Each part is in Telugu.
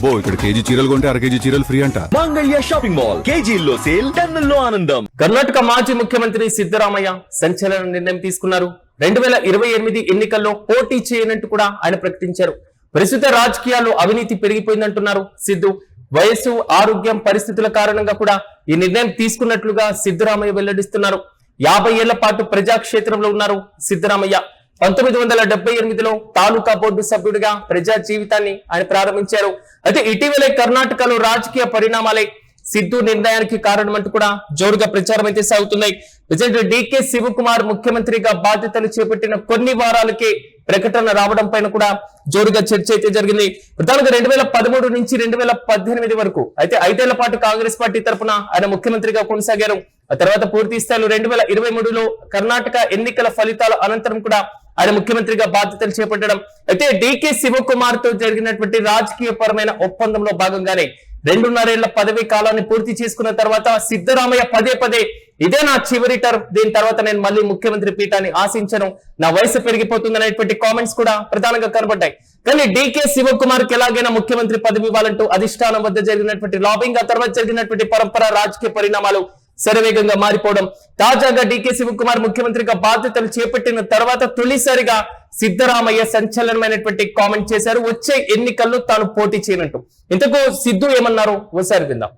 అబ్బో ఇక్కడ కేజీ చీరలు కొంటే అర కేజీ చీరలు ఫ్రీ అంట. మంగళ్య షాపింగ్ మాల్, కేజీల్లో సేల్, టన్నుల్లో ఆనందం. కర్ణాటక మాజీ ముఖ్యమంత్రి సిద్ధరామయ్య సంచలన నిర్ణయం తీసుకున్నారు. 2028 ఎన్నికల్లో పోటీ చేయనంటూ కూడా ఆయన ప్రకటించారు. ప్రస్తుత రాజకీయాల్లో అవినీతి పెరిగిపోయిందంటున్నారు సిద్ధు. వయస్సు, ఆరోగ్యం పరిస్థితుల కారణంగా కూడా ఈ నిర్ణయం తీసుకున్నట్లుగా సిద్ధరామయ్య వెల్లడిస్తున్నారు. 50 ఏళ్ల పాటు ప్రజాక్షేత్రంలో ఉన్నారు సిద్ధరామయ్య. 1978లో తాలూకా బోర్డు సభ్యుడిగా ప్రజా జీవితాన్ని ఆయన ప్రారంభించారు. అయితే ఇటీవలే కర్ణాటకలో రాజకీయ పరిణామాలే సిద్ధు నిర్ణయానికి కారణమంటూ కూడా జోరుగా ప్రచారం అయితే సాగుతున్నాయి. ప్రెసిడెంట్ డికే శివకుమార్ ముఖ్యమంత్రిగా బాధ్యతలు చేపట్టిన కొన్ని వారాలకే ప్రకటన రావడం పైన కూడా జోరుగా చర్చ అయితే జరిగింది. ప్రధానంగా 2013 నుంచి 2018 వరకు అయితే 5 ఏళ్ల పాటు కాంగ్రెస్ పార్టీ తరఫున ఆయన ముఖ్యమంత్రిగా కొనసాగారు. ఆ తర్వాత పూర్తి స్థాయిలో 2023లో కర్ణాటక ఎన్నికల ఫలితాల అనంతరం కూడా ఆయన ముఖ్యమంత్రిగా బాధ్యతలు చేపట్టడం. అయితే డికే శివకుమార్ తో జరిగినటువంటి రాజకీయ పరమైన ఒప్పందంలో భాగంగానే 2.5 ఏళ్ల పదవీ కాలాన్ని పూర్తి చేసుకున్న తర్వాత సిద్ధరామయ్య పదే ఇదే నా చివరి టర్మ్, దీని తర్వాత నేను మళ్ళీ ముఖ్యమంత్రి పీఠాన్ని ఆశించను, నా వయసు పెరిగిపోతుంది అనేటువంటి కామెంట్స్ కూడా ప్రధానంగా కనబడ్డాయి. కానీ డికే శివకుమార్ కి ఎలాగైనా ముఖ్యమంత్రి పదవి ఇవ్వాలంటూ అధిష్టానం వద్ద జరిగినటువంటి లాబింగ్, ఆ తర్వాత జరిగినటువంటి పరంపర రాజకీయ పరిణామాలు శరవేగంగా మారిపోవడం. తాజాగా డికే శివకుమార్ ముఖ్యమంత్రిగా బాధ్యతలు చేపట్టిన తర్వాత తొలిసారిగా సిద్ధరామయ్య సంచలనమైనటువంటి కామెంట్ చేశారు. వచ్చే ఎన్నికల్లో తాను పోటీ చేయనంటూ. ఇంతకు సిద్ధు ఏమన్నారు ఒకసారి విందాం.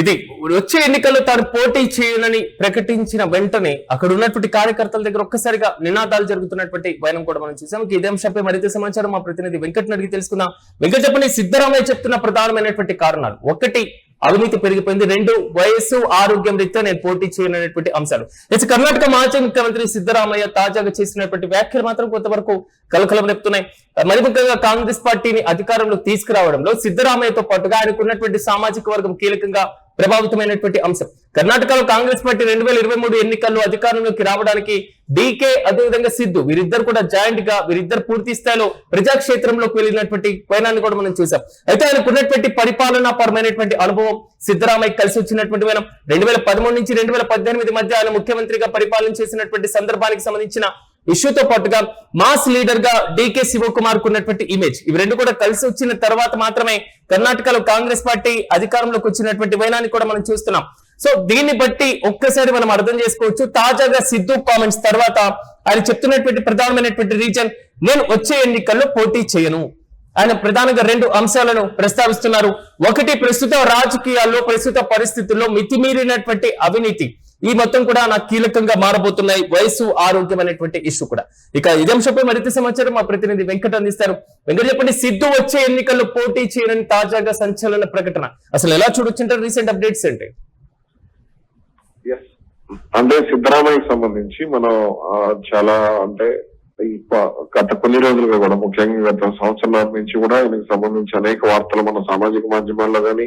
ఇది వచ్చే ఎన్నికల్లో తాను పోటీ చేయనని ప్రకటించిన వెంటనే అక్కడ ఉన్నటువంటి కార్యకర్తల దగ్గర ఒక్కసారిగా నినాదాలు జరుగుతున్నటువంటి వైనం కూడా మనం చూసాం. ఇదే అంశంపై మరింత సమాచారం మా ప్రతినిధి వెంకట్ అడిగి తెలుసుకుందాం. వెంకట్, చెప్పండి, సిద్ధరామయ్య చెప్తున్న ప్రధానమైనటువంటి కారణాలు. 1, అవినీతి పెరిగిపోయింది. 2, వయస్సు, ఆరోగ్యం రీత్యా నేను పోటీ చేయనటువంటి అంశాలు. కర్ణాటక మాజీ ముఖ్యమంత్రి సిద్ధరామయ్య తాజాగా చేసినటువంటి వ్యాఖ్యలు మాత్రం కొంతవరకు కలకలం రేపుతున్నాయి. మరి ముఖ్యంగా కాంగ్రెస్ పార్టీని అధికారంలో తీసుకురావడంలో సిద్ధరామయ్యతో పాటుగా ఆయనకు ఉన్నటువంటి సామాజిక వర్గం కీలకంగా ప్రభావితమైనటువంటి అంశం. కర్ణాటకలో కాంగ్రెస్ పార్టీ 2023 ఎన్నికల్లో అధికారంలోకి రావడానికి డీకే అదేవిధంగా సిద్ధు వీరిద్దరు కూడా జాయింట్ గా వీరిద్దరు పూర్తి స్థాయిలో ప్రజాక్షేత్రంలోకి వెళ్ళినటువంటి వైనాన్ని కూడా మనం చూసాం. అయితే ఆయనకు ఉన్నటువంటి పరిపాలనా పరమైనటువంటి అనుభవం సిద్ధరామయ్య కలిసి వచ్చినటువంటి వైనం. 2013 నుంచి 2018 మధ్య ఆయన ముఖ్యమంత్రిగా పరిపాలన చేసినటువంటి సందర్భానికి సంబంధించిన ఇష్యూతో పాటుగా మాస్ లీడర్ గా డికే శివకుమార్ కు ఉన్నటువంటి ఇమేజ్, ఇవి రెండు కూడా కలిసి వచ్చిన తర్వాత మాత్రమే కర్ణాటకలో కాంగ్రెస్ పార్టీ అధికారంలోకి వచ్చినటువంటి వైనాన్ని కూడా మనం చూస్తున్నాం. సో దీన్ని బట్టి ఒక్కసారి మనం అర్థం చేసుకోవచ్చు. తాజాగా సిద్ధు కామెంట్స్ తర్వాత ఆయన చెప్తున్నటువంటి ప్రధానమైనటువంటి రీజన్, నేను వచ్చే ఎన్నికల్లో పోటీ చేయను. ఆయన ప్రధానంగా 2 అంశాలను ప్రస్తావిస్తున్నారు. 1, ప్రస్తుత రాజకీయాల్లో ప్రస్తుత పరిస్థితుల్లో మితిమీరినటువంటి అవినీతి, ఈ మొత్తం కూడా నాకు కీలకంగా మారబోతున్నాయి. వయసు, ఆరోగ్యం అనేటువంటి ఇష్యూ కూడా. ఇక ఇదే అంశంపై మరింత సమాచారం మా ప్రతినిధి వెంకట్ అందిస్తారు. వెంకట్, చెప్పండి, సిద్ధు వచ్చే ఎన్నికల్లో పోటీ చేయనని తాజాగా సంచలన ప్రకటన, అసలు ఎలా చూడొచ్చుంటారు? రీసెంట్ అప్డేట్స్ ఏంటి? అంటే సిద్ధరామయ్యకి సంబంధించి మనం చాలా గత కొన్ని రోజులుగా కూడా, ముఖ్యంగా గత సంవత్సరాల నుంచి కూడా ఆయనకు సంబంధించి అనేక వార్తలు మన సామాజిక మాధ్యమాల్లో కానీ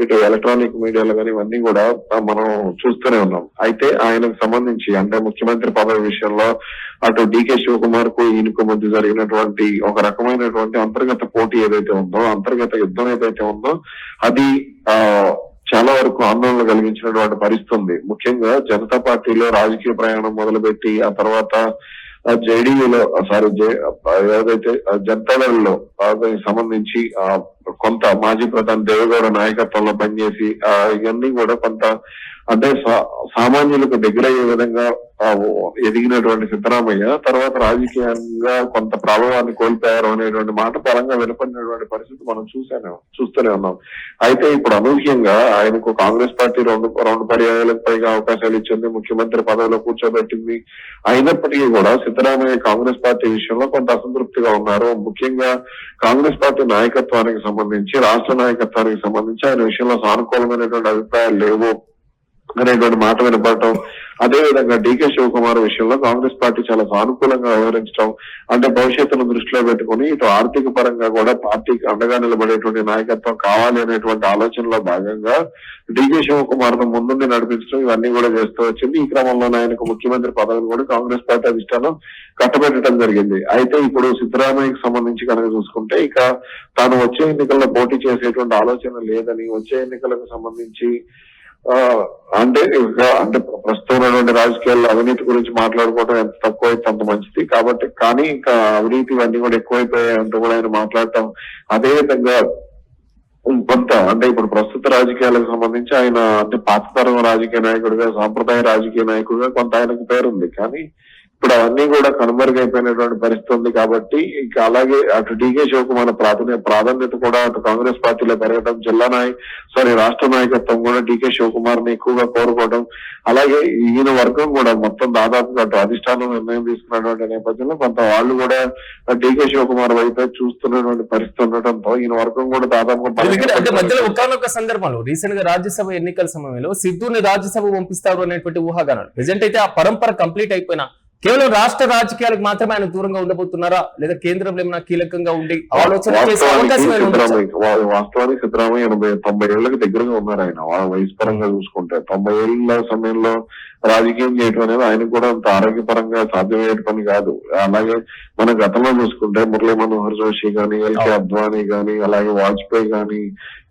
ఇటు ఎలక్ట్రానిక్ మీడియాలో కానీ ఇవన్నీ కూడా మనం చూస్తూనే ఉన్నాం. అయితే ఆయనకు సంబంధించి అంటే ముఖ్యమంత్రి పదవి విషయంలో అటు డికే శివకుమార్ కు ఈయనకు మధ్య జరిగినటువంటి ఒక రకమైనటువంటి అంతర్గత పోటీ ఏదైతే ఉందో, అంతర్గత యుద్ధం ఏదైతే ఉందో, అది చాలా వరకు ఆందోళన కలిగించినటువంటి పరిస్థితి. ముఖ్యంగా జనతా పార్టీలో రాజకీయ ప్రయాణం మొదలుపెట్టి ఆ తర్వాత జేడీయూలో ఏదైతే జనతాదళంలో సంబంధించి కొంత మాజీ ప్రధాని దేవేగౌడ నాయకత్వంలో పనిచేసి ఇవన్నీ కూడా కొంత అంటే సామాన్యులకు దగ్గరయ్యే విధంగా ఎదిగినటువంటి సిద్ధరామయ్య తర్వాత రాజకీయంగా కొంత ప్రభావాన్ని కోల్పోయారు అనేటువంటి మాట పరంగా వినపడినటువంటి పరిస్థితి మనం చూస్తూనే ఉన్నాం. అయితే ఇప్పుడు అనూహ్యంగా ఆయనకు కాంగ్రెస్ పార్టీ రెండు పర్యాయాలకు పైగా అవకాశాలు ఇచ్చింది, ముఖ్యమంత్రి పదవిలో కూర్చోబెట్టింది. అయినప్పటికీ కూడా సిద్ధరామయ్య కాంగ్రెస్ పార్టీ విషయంలో కొంత అసంతృప్తిగా ఉన్నారు. ముఖ్యంగా కాంగ్రెస్ పార్టీ నాయకత్వానికి సంబంధించి, రాష్ట్ర నాయకత్వానికి సంబంధించి ఆయన విషయంలో సానుకూలమైనటువంటి అభిప్రాయాలు లేవు అనేటువంటి మాట వినపడటం, అదే విధంగా డీకే శివకుమార్ విషయంలో కాంగ్రెస్ పార్టీ చాలా సానుకూలంగా వ్యవహరించడం, అంటే భవిష్యత్తును దృష్టిలో పెట్టుకుని ఇటు ఆర్థిక పరంగా కూడా పార్టీకి అండగా నిలబడేటువంటి నాయకత్వం కావాలి అనేటువంటి ఆలోచనలో భాగంగా డీకే శివకుమార్ ను ముందుండి నడిపించడం, ఇవన్నీ కూడా చేస్తూ వచ్చింది. ఈ క్రమంలో ఆయనకు ముఖ్యమంత్రి పదవిని కూడా కాంగ్రెస్ పార్టీ అధిష్టానం కట్టబెట్టడం జరిగింది. అయితే ఇప్పుడు సిద్ధరామయ్యకి సంబంధించి కనుక చూసుకుంటే ఇక తాను వచ్చే ఎన్నికల్లో పోటీ చేసేటువంటి ఆలోచన లేదని, వచ్చే ఎన్నికలకు సంబంధించి అంటే ప్రస్తుతం ఉన్నటువంటి రాజకీయాల్లో అవినీతి గురించి మాట్లాడుకోవడం ఎంత తక్కువ అయితే అంత మంచిది కాబట్టి, కానీ ఇంకా అవినీతి ఇవన్నీ కూడా ఎక్కువైపోయాయంటూ కూడా ఆయన మాట్లాడటం, అదే విధంగా కొంత అంటే ఇప్పుడు ప్రస్తుత రాజకీయాలకు సంబంధించి ఆయన అంటే పాతతరం రాజకీయ నాయకుడిగా, సాంప్రదాయ రాజకీయ నాయకుడిగా కొంత ఆయనకు పేరుంది. కానీ ఇప్పుడు అవన్నీ కూడా కనుమరుగైపోయినటువంటి పరిస్థితి ఉంది కాబట్టి ఇక అలాగే అటు డీకే శివకుమార్ ప్రాధాన్యత కూడా అటు కాంగ్రెస్ పార్టీలో పెరగడం, రాష్ట్ర నాయకత్వం కూడా డీకే శివకుమార్ ని ఎక్కువగా కోరుకోవడం, అలాగే ఈయన వర్గం కూడా మొత్తం దాదాపుగా అటు అధిష్టానం నిర్ణయం తీసుకున్నటువంటి నేపథ్యంలో కొంత వాళ్ళు కూడా డీకే శివకుమార్ వైపే చూస్తున్నటువంటి పరిస్థితి ఉండటంతో ఈయన వర్గం కూడా దాదాపుగా అంటే మధ్యలో ఒకనొక సందర్భంలో రీసెంట్ గా రాజ్యసభ ఎన్నికల సమయంలో సిద్ధుని రాజ్యసభ పంపిస్తారు అనేటువంటి ఊహాగానాలు ప్రెజెంట్ అయితే ఆ పరంపర కంప్లీట్ అయిపోయినా కేవలం రాష్ట్ర రాజకీయాలకు మాత్రమే ఆయన దూరంగా ఉండబోతున్నారా, లేదా కేంద్రంలో ఏమైనా కీలకంగా ఉండి ఆలోచన చేసే అవకాశం? వాస్తవానికి సిద్ధరామయ్య 90 ఏళ్లకు దగ్గరగా ఉన్నారు. ఆయన వయసు పరంగా చూసుకుంటే 90 ఏళ్ల సమయంలో రాజకీయం చేయడం అనేది ఆయనకు కూడా అంత ఆరోగ్యపరంగా సాధ్యమయ్యే పని కాదు. అలాగే మన గతంలో చూసుకుంటే మురళీ మనోహర్ జోషి గాని, ఎల్కే అద్వానీ గాని, అలాగే వాజ్పేయి గాని,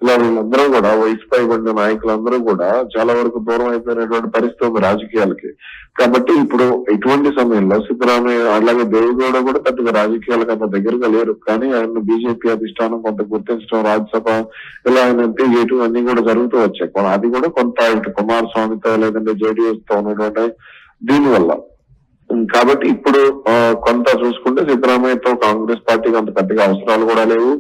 ఇలా వీళ్ళందరూ కూడా వయసు పైబడిన నాయకులందరూ కూడా చాలా వరకు దూరం అయిపోయినటువంటి పరిస్థితి ఉంది రాజకీయాలకి. కాబట్టి ఇప్పుడు ఇటువంటి సమయంలో సిద్ధరామయ్య అలాగే దేవేగౌడ కూడా పెద్దగా రాజకీయాలకు అంత దగ్గరగా లేరు. కానీ ఆయన బీజేపీ అధిష్టానం కొంత గుర్తించడం, రాజ్యసభ ఇలా ఆయన ఎంపీ చేయటం అన్ని కూడా జరుగుతూ వచ్చాయి. అది కూడా కొంత ఇటు కుమారస్వామితో లేదంటే జేడీఎస్ తో ఉన్నటువంటి దీనివల్ల. కాబట్టి ఇప్పుడు కొంత చూసుకుంటే సిద్ధరామయ్యతో కాంగ్రెస్ పార్టీకి అంత పెద్దగా అవసరాలు కూడా లేవు.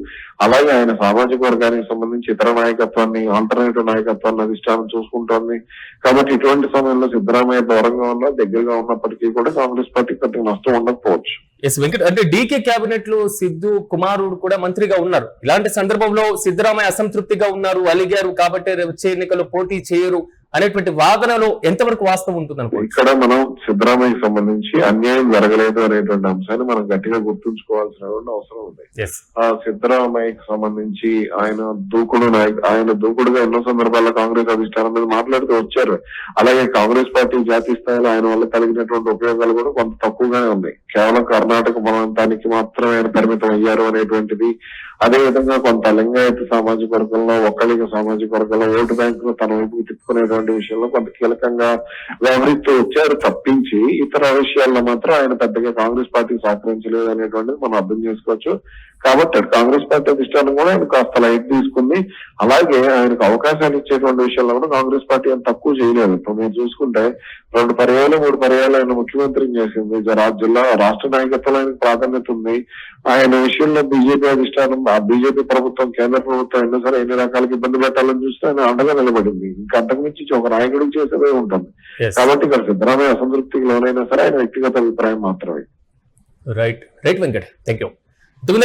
అలాగే ఆయన సామాజిక వర్గానికి సంబంధించి ఇతర నాయకత్వాన్ని, ఆల్టర్నేటివ్ నాయకత్వాన్ని అధిష్టానం చూసుకుంటోంది. కాబట్టి ఇటువంటి సమయంలో సిద్ధరామయ్య దూరంగా ఉన్నా దగ్గరగా ఉన్నప్పటికీ కూడా కాంగ్రెస్ పార్టీకి పెద్దగా నష్టం ఉండకపోవచ్చు. ఎస్ వెంకట్, అంటే డీకే కేబినెట్ లో సిద్ధు కుమారుడు కూడా మంత్రిగా ఉన్నారు. ఇలాంటి సందర్భంలో సిద్ధరామయ్య అసంతృప్తిగా ఉన్నారు, అలిగారు కాబట్టి వచ్చే ఎన్నికల్లో పోటీ చేయరు అనేటువంటి వాదనలో ఎంతవరకు వాస్తవం ఉంటుంది అనుకో? ఇక్కడ మనం సిద్ధరామయ్యకి సంబంధించి అన్యాయం జరగలేదు అనేటువంటి అంశాన్ని మనం గట్టిగా గుర్తుంచుకోవాల్సినటువంటి అవసరం ఉంది. సిద్ధరామయ్యకి సంబంధించి ఆయన దూకుడుగా ఎన్నో సందర్భాల్లో కాంగ్రెస్ అధిష్టానం మీద మాట్లాడుతూ వచ్చారు. అలాగే కాంగ్రెస్ పార్టీ జాతీయ స్థాయిలో ఆయన వల్ల కలిగినటువంటి ఉపయోగాలు కూడా కొంత తక్కువగానే ఉన్నాయి. కేవలం కర్ణాటక ప్రాంతానికి మాత్రమే ఆయన పరిమితం అయ్యారు అనేటువంటిది, అదే విధంగా కొంత లింగాయత సామాజిక వర్గంలో, ఒక్కలిగ సామాజిక వర్గంలో ఓటు బ్యాంకు తన వైపుకు తిప్పుకునేటువంటి విషయంలో కొంత కీలకంగా వ్యవహరిస్తూ వచ్చారు తప్పించి ఇతర విషయాల్లో మాత్రం ఆయన పెద్దగా కాంగ్రెస్ పార్టీకి సహకరించలేదు అనేటువంటిది మనం అర్థం చేసుకోవచ్చు. కాబట్టి కాంగ్రెస్ పార్టీ అధిష్టానం కూడా ఆయన కాస్త లైట్ తీసుకుంది. అలాగే ఆయనకు అవకాశాలు ఇచ్చేటువంటి విషయంలో కూడా కాంగ్రెస్ పార్టీ అంత తక్కువ చేయలేదు. ఇప్పుడు మీరు చూసుకుంటే 2 పర్యాలు 3 పర్యాలు ఆయన ముఖ్యమంత్రిని చేసింది. జిల్లా రాష్ట్ర నాయకత్వంలో ఆయనకు ప్రాధాన్యత ఉంది. ఆయన విషయంలో బీజేపీ అధిష్టానం, బీజేపీ ప్రభుత్వం, కేంద్ర ప్రభుత్వం అయినా సరే ఎన్ని రకాలకి ఇబ్బంది పెట్టాలని చూస్తే ఆయన అండగా నిలబడింది. ఇంకా అంతకుమించి ఒక నాయకుడికి చేసేదే ఉంటుంది. కాబట్టి ఇక్కడ సిద్ధరామయ్య అసంతృప్తికి లోనైనా సరే ఆయన వ్యక్తిగత అభిప్రాయం మాత్రమే. Right Venkat, thank you.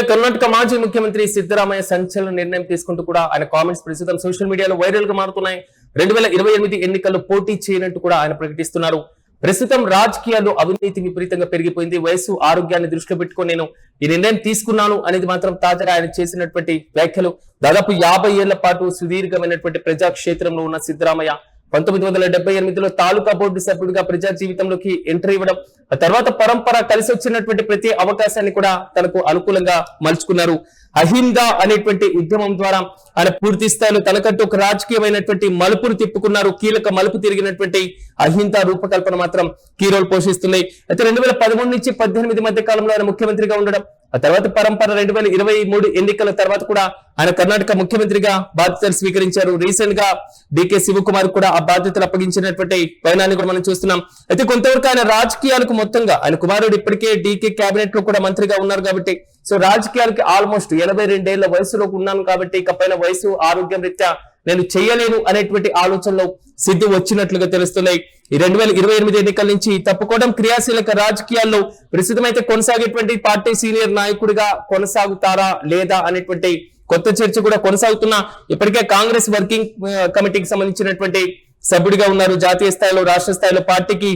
Karnataka మాజీ ముఖ్యమంత్రి సిద్ధరామయ్య సంచలన నిర్ణయం తీసుకుంటూ కూడా ఆయన కామెంట్స్ ప్రస్తుతం సోషల్ మీడియాలో వైరల్ గా మారుతున్నాయి. 2028 ఎన్నికల్లో పోటీ చేయనట్టు కూడా ఆయన ప్రకటిస్తున్నారు. ప్రస్తుతం రాజకీయాల్లో అవినీతి విపరీతంగా పెరిగిపోయింది. వయసు, ఆరోగ్యాన్ని దృష్టిలో పెట్టుకుని నేను ఈ నిర్ణయం తీసుకున్నాను అనేది మాత్రం తాజాగా ఆయన చేసినటువంటి వ్యాఖ్యలు. దాదాపు 50 ఏళ్ల పాటు సుదీర్ఘమైనటువంటి ప్రజాక్షేత్రంలో ఉన్న సిద్ధరామయ్య 1978లో తాలూకా బోర్డు సభ్యుడిగా ప్రజా జీవితంలోకి ఎంట్రీ ఇవ్వడం, ఆ తర్వాత పరంపర కలిసి వచ్చినటువంటి ప్రతి అవకాశాన్ని కూడా తనకు అనుకూలంగా మలుచుకున్నారు. అహిందా అనేటువంటి ఉద్యమం ద్వారా ఆయన పూర్తి స్థాయిలో తనకంటూ ఒక రాజకీయమైనటువంటి మలుపును తిప్పుకున్నారు. కీలక మలుపు తిరిగినటువంటి అహిందా రూపకల్పన మాత్రం కీ రోల్ పోషిస్తున్నాయి. అయితే 2013 నుంచి 2018 మధ్య కాలంలో ఆయన ముఖ్యమంత్రిగా ఉండడం, ఆ తర్వాత పరంపర 2023 ఎన్నికల తర్వాత కూడా ఆయన కర్ణాటక ముఖ్యమంత్రిగా బాధ్యతలు స్వీకరించారు. రీసెంట్ గా డీకే శివకుమార్ కూడా ఆ బాధ్యతలు అప్పగించినటువంటి పయనాన్ని కూడా మనం చూస్తున్నాం. అయితే కొంతవరకు ఆయన రాజకీయాలకు మొత్తంగా ఆయన కుమారుడు ఇప్పటికే డీకే కేబినెట్ లో కూడా మంత్రిగా ఉన్నారు కాబట్టి, సో రాజకీయాలకి ఆల్మోస్ట్ 82 ఏళ్ల వయసులో ఉన్నాను కాబట్టి ఇకపైన వయసు, ఆరోగ్యం రీత్యా నేను చేయలేను అనేటువంటి ఆలోచనలో సిద్ధు వచ్చినట్లుగా తెలుస్తున్నాయి. ఈ 2028 ఎన్నికల నుంచి తప్పుకోవడం, క్రియాశీలక రాజకీయాల్లో ప్రస్తుతమైతే కొనసాగేటువంటి పార్టీ సీనియర్ నాయకుడిగా కొనసాగుతారా లేదా అనేటువంటి కొత్త చర్చ కూడా కొనసాగుతున్నా, ఇప్పటికే కాంగ్రెస్ వర్కింగ్ కమిటీకి సంబంధించినటువంటి సభ్యుడిగా ఉన్నారు. జాతీయ స్థాయిలో, రాష్ట్ర స్థాయిలో పార్టీకి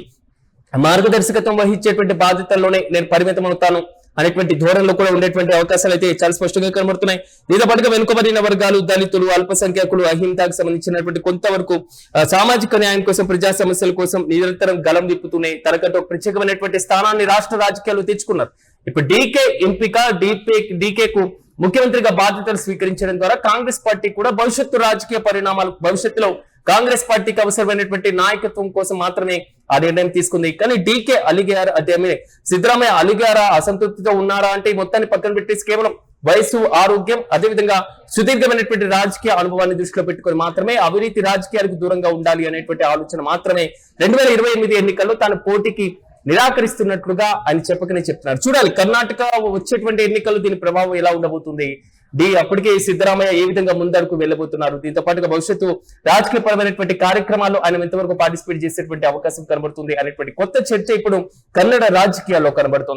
మార్గదర్శకత్వం వహించేటువంటి బాధ్యతల్లోనే నేను పరిమితం అవుతాను అనేటువంటి ధోరణిలో కూడా ఉండేటువంటి అవకాశాలు అయితే చాలా స్పష్టంగా కనబడుతున్నాయి. దీంతో పాటుగా వెనుకబడిన వర్గాలు, దళితులు, అల్పసంఖ్యాకులు, అహింసాకు సంబంధించినటువంటి కొంతవరకు సామాజిక న్యాయం కోసం, ప్రజా సమస్యల కోసం నిరంతరం గలం విప్పుతూనే తనకంటూ ఒక ప్రత్యేకమైనటువంటి స్థానాన్ని రాష్ట్ర రాజకీయాల్లో తెచ్చుకున్నారు. ఇప్పుడు డీకే ఎంపిక, డీకేకు ముఖ్యమంత్రిగా బాధ్యతలు స్వీకరించడం ద్వారా కాంగ్రెస్ పార్టీ కూడా భవిష్యత్తు రాజకీయ పరిణామాలు, భవిష్యత్తులో కాంగ్రెస్ పార్టీకి అవసరమైనటువంటి నాయకత్వం కోసం మాత్రమే ఆ నిర్ణయం తీసుకుంది. కానీ డీకే అలిగారు, అదే సిద్ధరామయ్య అలిగారా, అసంతృప్తితో ఉన్నారా అంటే మొత్తాన్ని పక్కన పెట్టేసి కేవలం వయసు, ఆరోగ్యం, అదేవిధంగా సుదీర్ఘమైనటువంటి రాజకీయ అనుభవాన్ని దృష్టిలో పెట్టుకొని మాత్రమే అవినీతి రాజకీయాలకు దూరంగా ఉండాలి అనేటువంటి ఆలోచన మాత్రమే 2028 ఎన్నికల్లో తాను పోటీకి నిరాకరిస్తున్నట్లుగా ఆయన చెప్పకనే చెప్తున్నారు. చూడాలి కర్ణాటక వచ్చేటువంటి ఎన్నికల్లో దీని ప్రభావం ఎలా ఉండబోతుంది, అప్పటికే సిద్ధరామయ్య ఏ విధంగా ముందరకు వెళ్ళబోతున్నారు, దీంతో పాటుగా భవిష్యత్తు రాజకీయ పరమైనటువంటి కార్యక్రమాల్లో ఆయన ఎంతవరకు పార్టిసిపేట్ చేసేటువంటి అవకాశం కనబడుతుంది అనేటువంటి కొత్త చర్చ ఇప్పుడు కన్నడ రాజకీయాల్లో కనబడుతుంది.